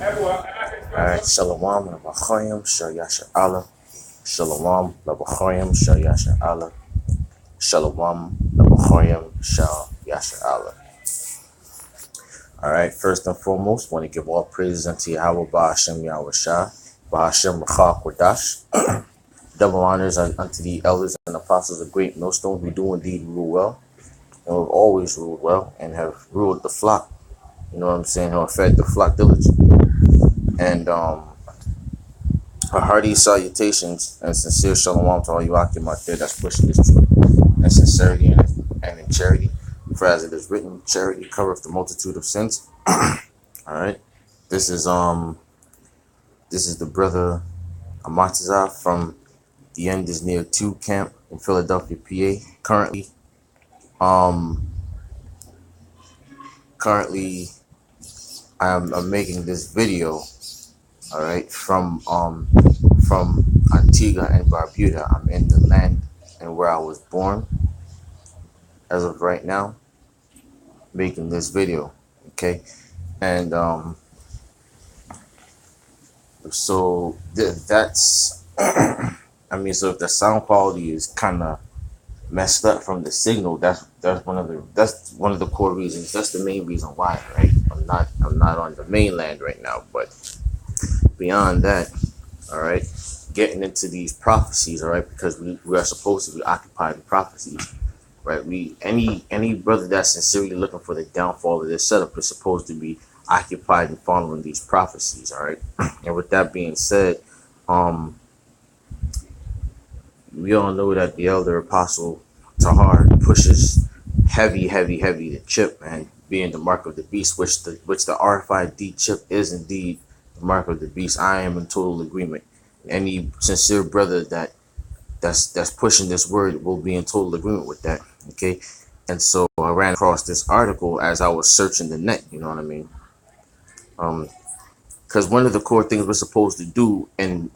Alright, Shalom, Labachoyim, Shayasha Allah. Shalom, Labachoyim, Shayasha Allah. Shalom, Labachoyim, Shayasha Allah. Alright, first and foremost, want to give all praises unto Yahweh, Ba'ashem Yahweh Shah, Ba'ashem Rachah Kodash. Double honors unto the elders and apostles of great millstones. We do indeed rule well, and we've always ruled well, and have ruled the flock. You know what I'm saying? Have fed the flock diligently. And a hearty salutations and sincere shalom to all you Akim out there that's pushing this truth in sincerity and in charity. For as it is written, charity covereth the multitude of sins. All right. This is the brother Amatazah from the End is Near 2 camp in Philadelphia, PA. Currently I'm making this video, all right, from Antigua and Barbuda. I'm in the land and where I was born as of right now, making this video, okay? And so that's I mean, so if the sound quality is kind of messed up from the signal, that's one of the core reasons. That's the main reason why, right? I'm not on the mainland right now, but beyond that, all right, getting into these prophecies, all right, because we are supposed to be occupied in prophecies, right? Any brother that's sincerely looking for the downfall of this setup is supposed to be occupied in following these prophecies, all right. And with that being said, we all know that the elder apostle Tahar pushes heavy the chip, man, being the mark of the beast, which the Rfid chip is indeed the mark of the beast. I am in total agreement. Any sincere brother that's pushing this word will be in total agreement with that. Okay. And so I ran across this article as I was searching the net, you know what I mean? Because one of the core things we're supposed to do and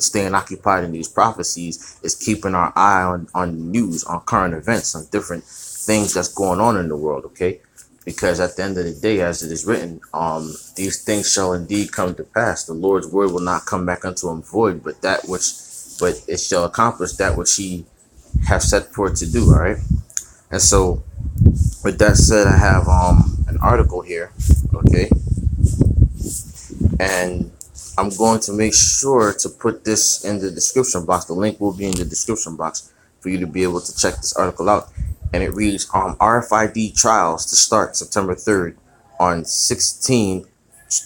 staying occupied in these prophecies is keeping our eye on news, on current events, on different things that's going on in the world, okay? Because at the end of the day, as it is written, these things shall indeed come to pass. The Lord's word will not come back unto him void, but it shall accomplish that which he have set forth to do, all right? And so with that said, I have an article here, okay? And I'm going to make sure to put this in the description box. The link will be in the description box for you to be able to check this article out. And it reads, RFID trials to start September 3rd on 16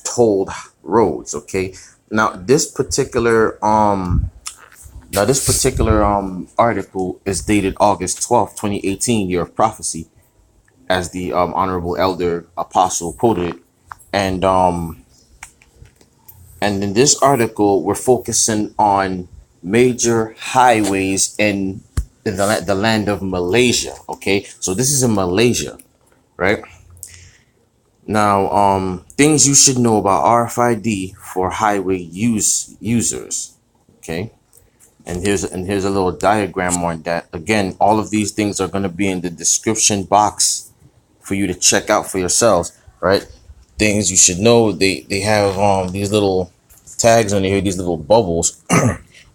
tolled roads. Okay. Now this particular article is dated August 12th, 2018, year of prophecy, as the honorable elder apostle quoted it. And in this article, we're focusing on major highways in the land of Malaysia. Okay, so this is in Malaysia, right? Now, things you should know about RFID for highway users. Okay, and here's a little diagram on that. Again, all of these things are going to be in the description box for you to check out for yourselves, right? Things you should know. They have these little tags on here, these little bubbles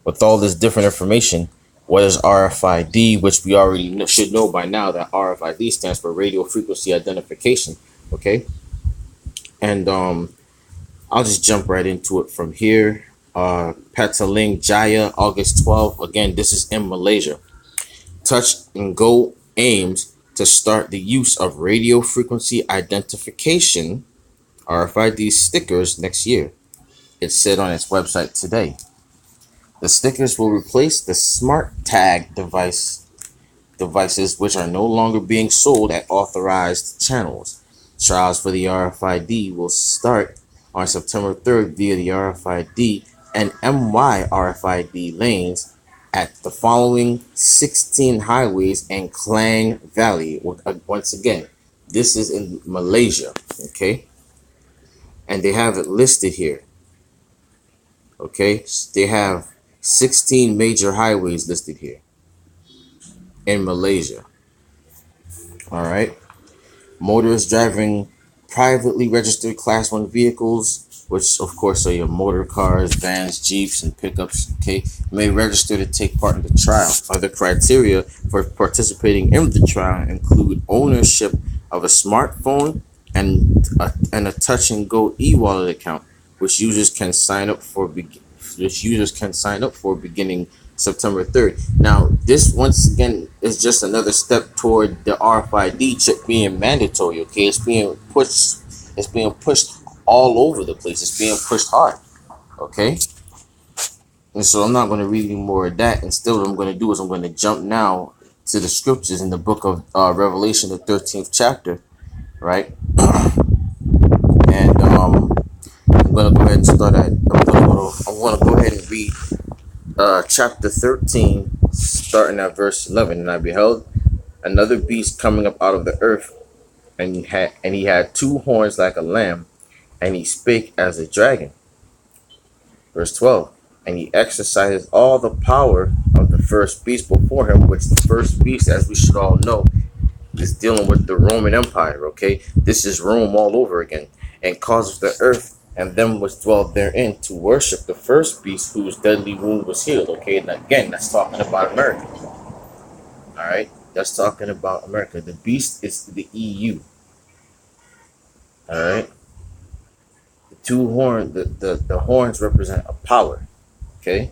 with all this different information. What is RFID, which we already should know by now that RFID stands for radio frequency identification, okay? And I'll just jump right into it from here. Petaling Jaya, August 12th. Again, this is in Malaysia. Touch and Go aims to start the use of radio frequency identification RFID stickers next year. It said on its website today. The stickers will replace the smart tag devices which are no longer being sold at authorized channels. Trials for the RFID will start on September 3rd via the RFID and MY RFID lanes at the following 16 highways in Klang Valley. Once again, this is in Malaysia, okay? And they have it listed here. Okay, they have 16 major highways listed here in Malaysia. All right, motorists driving privately registered Class 1 vehicles, which of course are your motor cars, vans, jeeps, and pickups, okay, may register to take part in the trial. Other criteria for participating in the trial include ownership of a smartphone and a touch and go e-wallet account, which users can sign up for beginning September 3rd. Now, this once again is just another step toward the RFID chip being mandatory. Okay, it's being pushed. It's being pushed all over the place. It's being pushed hard. Okay, and so I'm not going to read any more of that. Instead, what I'm going to do is I'm going to jump now to the scriptures in the book of Revelation, the 13th chapter, right? And I'm going to go ahead and start at. I'm going to go ahead and read chapter 13, starting at verse 11. And I beheld another beast coming up out of the earth, and he had two horns like a lamb, and he spake as a dragon. Verse 12. And he exercises all the power of the first beast before him, which the first beast, as we should all know, is dealing with the Roman Empire. Okay, this is Rome all over again, and causes the earth and them which dwell therein to worship the first beast whose deadly wound was healed. Okay, and again, that's talking about America. All right, that's talking about America. The beast is the EU. All right, the horns represent a power. Okay,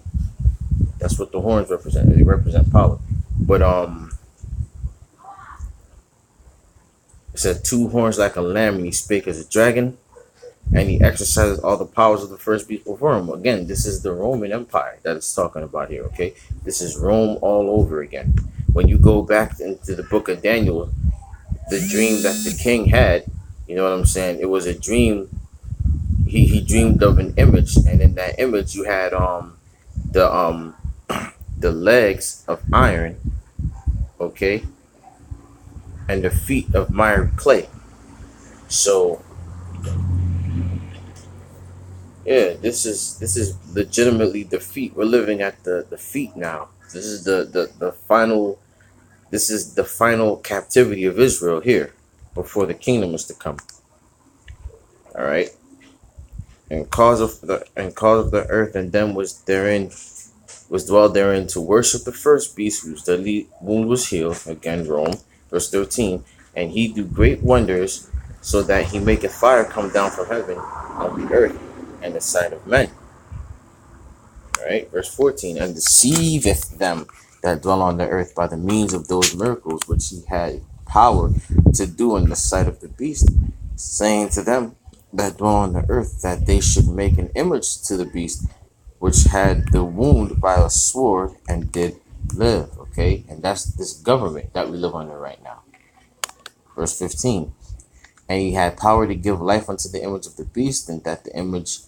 that's what the horns represent. They represent power. But it said two horns like a lamb, and he spake as a dragon, and he exercises all the powers of the first beast before him. Again, this is the Roman Empire that it's talking about here. Okay, this is Rome all over again. When you go back into the book of Daniel, the dream that the king had, you know what I'm saying? It was a dream. He dreamed of an image, and in that image you had the the legs of iron, okay, and the feet of miry clay. So yeah, this is legitimately the feet. We're living at the feet now. This is the final. This is the final captivity of Israel here, before the kingdom is to come. All right, and cause of the earth and them was dwelled therein to worship the first beast whose deadly wound was healed. Again, Rome, verse 13. And he do great wonders, so that he maketh fire come down from heaven on the earth and the sight of men. All right, verse 14. And deceiveth them that dwell on the earth by the means of those miracles which he had power to do in the sight of the beast, saying to them that dwell on the earth that they should make an image to the beast which had the wound by a sword and did live. Okay, and that's this government that we live under right now. Verse 15. And he had power to give life unto the image of the beast, and that the image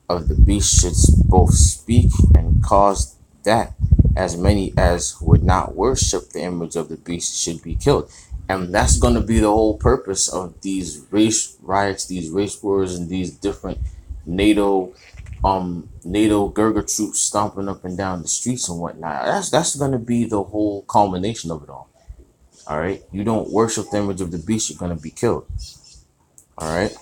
of the beast should both speak and cause that as many as would not worship the image of the beast should be killed. And that's going to be the whole purpose of these race riots, these race wars, and these different NATO Gurga troops stomping up and down the streets and whatnot. That's going to be the whole culmination of it all. All right, you don't worship the image of the beast, you're going to be killed. All right,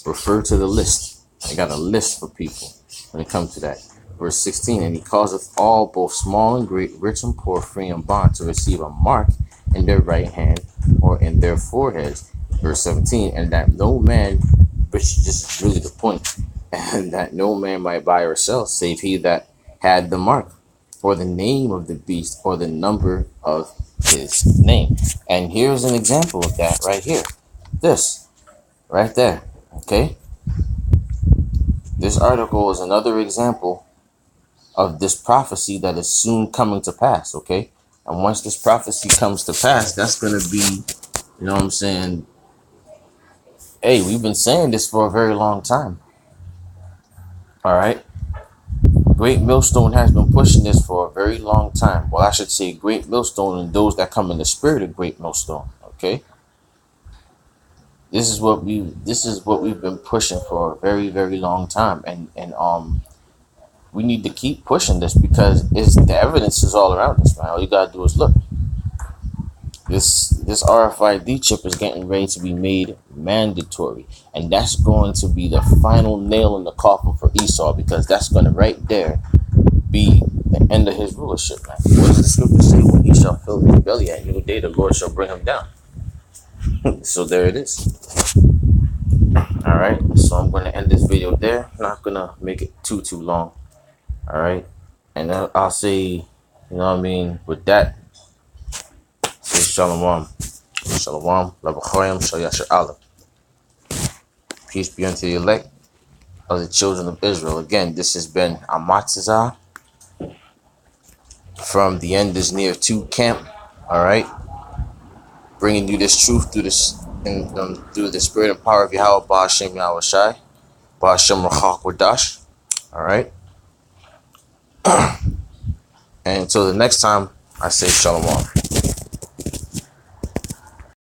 refer to the list. I got a list for people when it comes to that. Verse 16. And he causeth all, both small and great, rich and poor, free and bond, to receive a mark in their right hand or in their foreheads. Verse 17. And that no man, which this is really the point, and that no man might buy or sell, save he that had the mark, or the name of the beast, or the number of his name. And here's an example of that right here. This, right there, okay? This article is another example of this prophecy that is soon coming to pass, okay? And once this prophecy comes to pass, that's going to be, you know what I'm saying? Hey, we've been saying this for a very long time. All right? Great Millstone has been pushing this for a very long time. Well, I should say Great Millstone and those that come in the spirit of Great Millstone, okay? This is what we've been pushing for a very, very long time. And we need to keep pushing this, because the evidence is all around us, man. All you gotta do is look. this RFID chip is getting ready to be made mandatory, and that's going to be the final nail in the coffin for Esau, because that's going to right there be the end of his rulership, man. What does the scripture say? When he shall fill his belly, at new day the Lord shall bring him down. So there it is. All right, so I'm going to end this video there. Not going to make it too long. All right, and I'll say, you know what I mean, with that, say shalom. Shalom, Labachoyim, Shal Aleph. Peace be unto the elect of the children of Israel. Again, this has been Amatzah from the End is Near 2 camp. All right, bringing you this truth through this and through the spirit and power of Yahweh Ba'ashem Yahweh Shai, Ba'ashem Rachak Wadash. All right, and until the next time, I say shalom.